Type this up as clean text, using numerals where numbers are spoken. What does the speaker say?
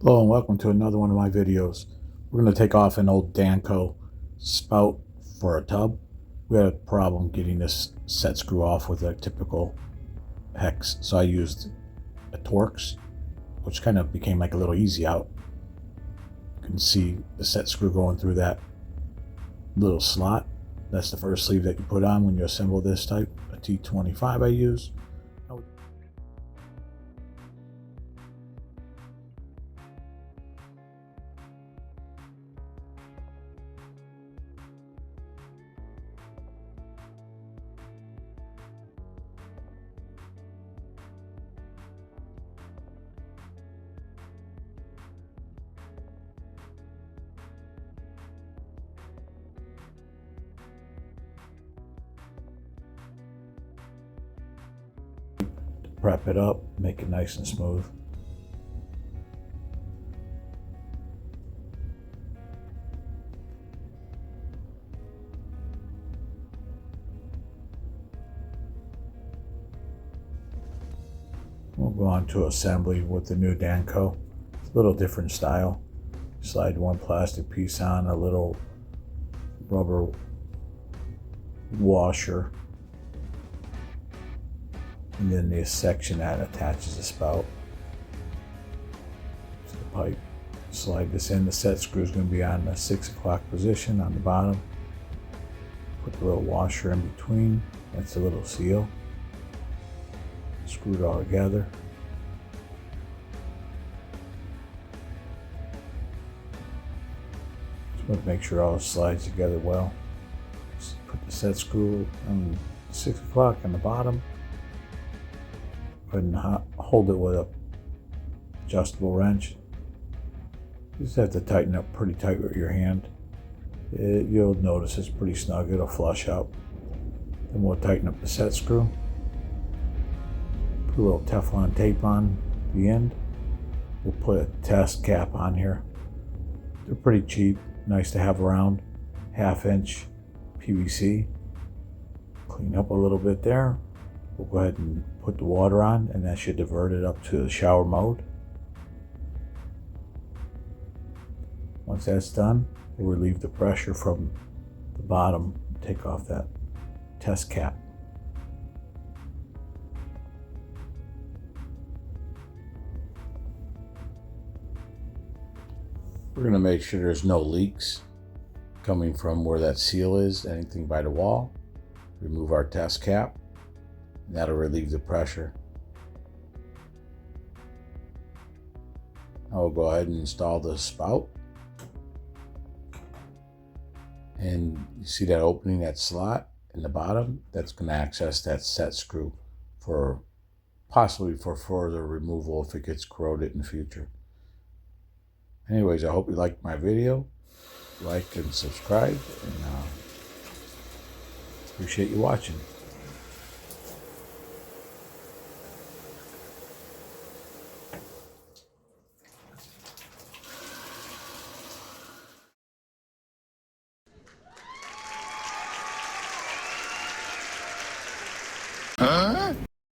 Hello and welcome to another one of my videos. We're going to take off an old Danco spout for a tub. We had a problem getting this set screw off with a typical hex, so I used a Torx, which kind of became like a little easy out. You can see the set screw going through that little slot. That's the first sleeve that you put on when you assemble this type, a T25 I use. Prep it up, make it nice and smooth. We'll go on to assembly with the new Danco. It's a little different style. Slide one plastic piece on, a little rubber washer, and then this section that attaches the spout to the pipe. Slide this in. The set screw is going to be on the 6 o'clock position on the bottom. Put the little washer in between. That's a little seal. Screw it all together. Just want to make sure all slides together well. Just put the set screw on 6 o'clock on the bottom. Go ahead and hold it with a adjustable wrench. You just have to tighten up pretty tight with your hand. You'll notice it's pretty snug. It'll flush out. Then we'll tighten up the set screw. Put a little Teflon tape on the end. We'll put a test cap on here. They're pretty cheap, nice to have around. 1/2 inch PVC. Clean up a little bit there. We'll go ahead and put the water on, and that should divert it up to the shower mode. Once that's done, we'll relieve the pressure from the bottom. Take off that test cap. We're going to make sure there's no leaks coming from where that seal is, anything by the wall. Remove our test cap. That'll relieve the pressure. I'll go ahead and install the spout. And you see that opening, that slot in the bottom? That's going to access that set screw for possibly for further removal if it gets corroded in the future. Anyways, I hope you liked my video. Like and subscribe, and appreciate you watching.